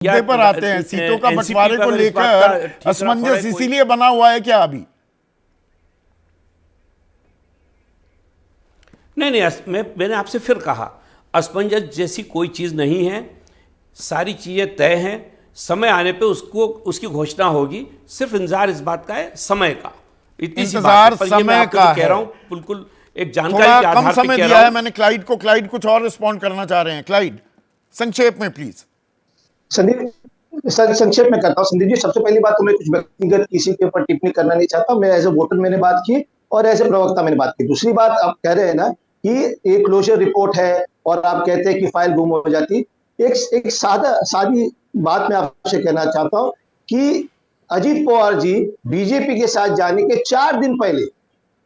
मुद्दे पर आते हैं, सीटों का बंटवारे को लेकर असमंजस इसीलिए बना हुआ है क्या अभी? नहीं, मैंने आपसे फिर कहा, असमंजस जैसी कोई चीज नहीं है, सारी चीजें तय हैं, समय आने पे उसकी घोषणा होगी। सिर्फ इंतजार इस बात का है, समय का। इतनी सी बात है, पर ये मैं आपको जो कह रहा हूं बिल्कुल एक जानकारी के आधार कम समय दिया है मैंने क्लाइड कुछ और रिस्पॉन्ड करना चाह रहे हैं। क्लाइड, संक्षेप में प्लीज। संदीप, संक्षेप में करता हूँ। संदीप जी, सबसे पहली बात तो मैं कुछ व्यक्तिगत किसी के ऊपर टिप्पणी करना नहीं चाहता। मैं एज ए वोटर मैंने बात की और एज ए प्रवक्ता मैंने बात की। दूसरी बात, आप कह रहे हैं ना कि एक क्लोजर रिपोर्ट है और आप कहते हैं कि फाइल गुम हो जाती। एक सादी बात मैं आपसे कहना चाहता हूँ कि अजीत पवार जी बीजेपी के साथ जाने के 4 दिन पहले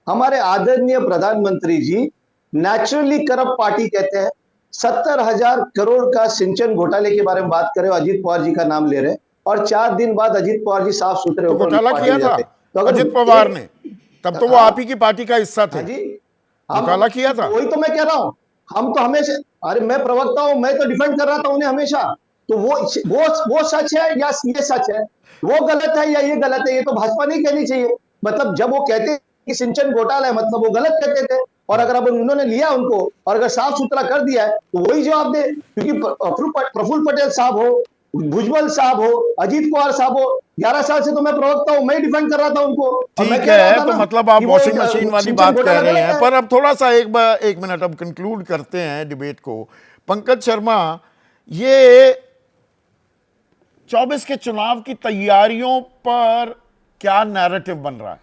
हमारे आदरणीय प्रधानमंत्री जी नेचुरली करप्ट पार्टी कहते हैं, 70,000 करोड़ का सिंचन घोटाले के बारे में बात कर रहे हो, अजीत पवार जी का नाम ले रहे हैं, और 4 दिन बाद अजीत पवार जी साफ सुथरे तो घोटाला किया था तो अजीत पवार ने, तब तो वो आप ही की पार्टी का हिस्सा थे जी। घोटाला किया था, वही तो मैं कह रहा हूं। हम तो हमेशा, अरे मैं प्रवक्ता हूं, मैं तो डिफेंड कर रहा था उन्हें हमेशा। तो वो सच है या ये सच है, वो गलत है या ये गलत है, ये तो भाजपा नहीं कहनी चाहिए। मतलब जब वो कहते कि सिंचन घोटाला है, मतलब वो गलत कहते थे। और अगर अब उन्होंने लिया उनको और अगर साफ सुथरा कर दिया है तो वही जवाब दे। क्योंकि प्रफुल्ल पटेल साहब हो, भुजबल साहब हो, अजीत पवार साहब हो, 11 साल से तो मैं प्रवक्ता हूं, मैं डिफेंड कर रहा था उनको। ठीक है, तो मतलब आप वॉशिंग मशीन वाली बात कह रहे हैं। पर अब थोड़ा सा एक मिनट अब कंक्लूड करते हैं डिबेट को। पंकज शर्मा, ये 24 के चुनाव की तैयारियों पर क्या नैरेटिव बन रहा है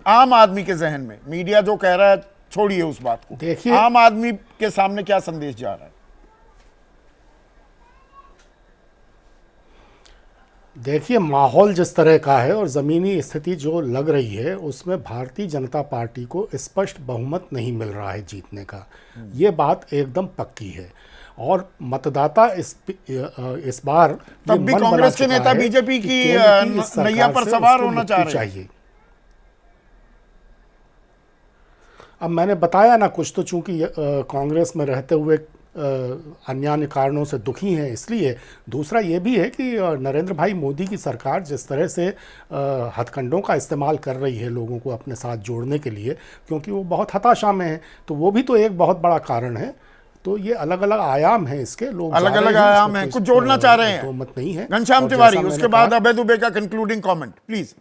आम आदमी के जहन में? मीडिया जो कह रहा है छोड़िए उस बात को, देखिए आम आदमी के सामने क्या संदेश जा रहा है? देखिए, माहौल जिस तरह का है और ज़मीनी स्थिति जो लग रही है, उसमें भारतीय जनता पार्टी को स्पष्ट बहुमत नहीं मिल रहा है जीतने का। ये बात एकदम पक्की है। और मतदाता इस बार तब भी कांग्रेस के नेता बीजेपी की नैया पर सवार होना चाह रहे हैं। अब मैंने बताया ना, कुछ तो चूंकि कांग्रेस में रहते हुए अन्य कारणों से दुखी हैं इसलिए। दूसरा ये भी है कि नरेंद्र भाई मोदी की सरकार जिस तरह से हथकंडों का इस्तेमाल कर रही है लोगों को अपने साथ जोड़ने के लिए, क्योंकि वो बहुत हताशा में है, तो वो भी तो एक बहुत बड़ा कारण है। तो ये अलग अलग आयाम हैं इसके, लोग अलग अलग आयाम हैं, कुछ जोड़ना चाह रहे हैं। तो मत नहीं है। घनश्याम तिवारी, उसके बाद अभय दुबे का कंक्लूडिंग कमेंट प्लीज।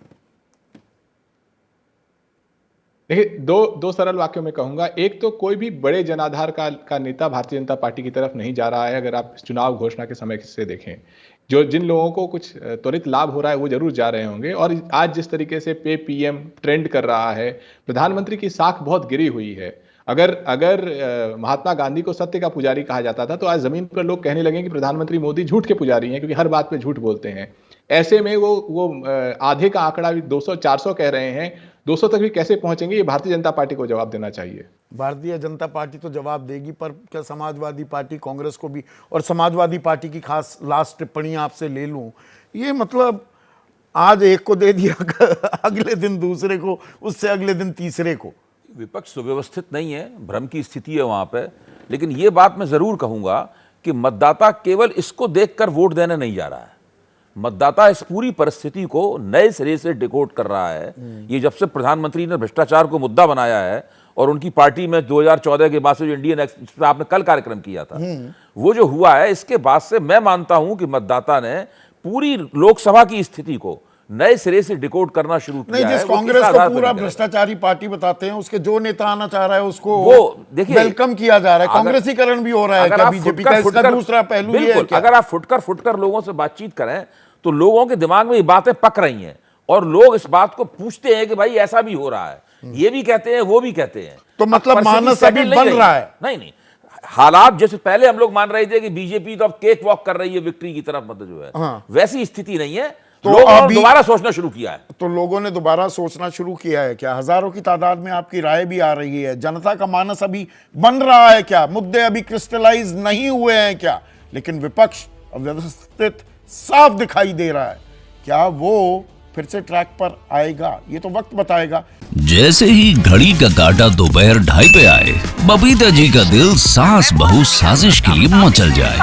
देखिए, दो सरल वाक्यों में कहूंगा। एक तो कोई भी बड़े जनाधार का नेता भारतीय जनता पार्टी की तरफ नहीं जा रहा है। अगर आप चुनाव घोषणा के समय से देखें, जिन लोगों को कुछ त्वरित लाभ हो रहा है वो जरूर जा रहे होंगे। और आज जिस तरीके से पे पीएम ट्रेंड कर रहा है, प्रधानमंत्री की साख बहुत गिरी हुई है। अगर महात्मा गांधी को सत्य का पुजारी कहा जाता था, तो आज जमीन पर लोग कहने लगे कि प्रधानमंत्री मोदी झूठ के पुजारी हैं, क्योंकि हर बात पे झूठ बोलते हैं। ऐसे में वो आधे का आंकड़ा भी 200-400 कह रहे हैं, 200 तक भी कैसे पहुंचेंगे, ये भारतीय जनता पार्टी को जवाब देना चाहिए। भारतीय जनता पार्टी तो जवाब देगी, पर क्या समाजवादी पार्टी, कांग्रेस को भी? और समाजवादी पार्टी की खास लास्ट टिप्पणी आपसे ले लूं, ये मतलब आज एक को दे दिया अगले दिन दूसरे को, उससे अगले दिन तीसरे को। विपक्ष सुव्यवस्थित नहीं है, भ्रम की स्थिति है वहां पे। लेकिन ये बात मैं जरूर कहूंगा कि मतदाता केवल इसको देखकर वोट देने नहीं जा रहा है। मतदाता इस पूरी परिस्थिति को नए सिरे से डिकोड कर रहा है। ये जब से प्रधानमंत्री ने भ्रष्टाचार को मुद्दा बनाया है और उनकी पार्टी में 2014 के बाद से जो इंडियन एक्सप्रेस आपने कल कार्यक्रम किया था, वो जो हुआ है, इसके बाद से मैं मानता हूं कि मतदाता ने पूरी लोकसभा की स्थिति को नए सिरे से डिकोड करना शुरू किया है। जिस कांग्रेस को पूरा भ्रष्टाचारी पार्टी बताते हैं, उसके जो नेता आना चाह रहा है उसको वो देखिए वेलकम किया जा रहा है। कांग्रेसीकरण भी हो रहा है क्या बीजेपी का? इसका दूसरा पहलू ये है कि अगर आप फुटकर लोगों से बातचीत करें तो लोगों के दिमाग में ये बातें पक रही हैं और लोग इस बात को पूछते हैं कि भाई ऐसा भी हो रहा है। ये भी कहते हैं, वो भी कहते हैं। तो मतलब मानस अभी बन रहा है? नहीं, हालात जैसे पहले हम लोग मान रहे थे कि बीजेपी तो अब केक वॉक कर रही है विक्ट्री की तरफ, मतलब जो है वैसी स्थिति नहीं है। तो लोगों ने दोबारा सोचना शुरू किया है। तो लोगों ने दोबारा सोचना शुरू किया है क्या? हजारों की तादाद में आपकी राय भी आ रही है। जनता का मानस अभी बन रहा है क्या? मुद्दे अभी क्रिस्टलाइज नहीं हुए हैं क्या? लेकिन विपक्ष अव्यवस्थित साफ दिखाई दे रहा है। क्या वो फिर से ट्रैक पर आएगा? ये तो वक्त बताएगा। जैसे ही घड़ी का काटा दोपहर 2:30 पे आए, बबीता जी का दिल सास बहू साजिश के लिए मचल जाए।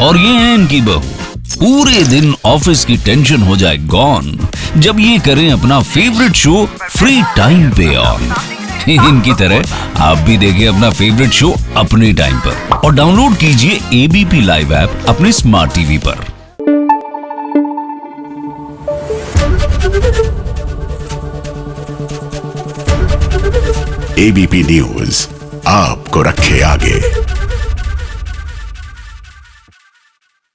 और ये है इनकी बहू, पूरे दिन ऑफिस की टेंशन हो जाए गॉन जब ये करें अपना फेवरेट शो फ्री टाइम पे ऑन। इनकी तरह आप भी देखिए अपना फेवरेट शो अपने टाइम पर और डाउनलोड कीजिए एबीपी लाइव ऐप अपने स्मार्ट टीवी पर। एबीपी न्यूज आपको रखे आगे।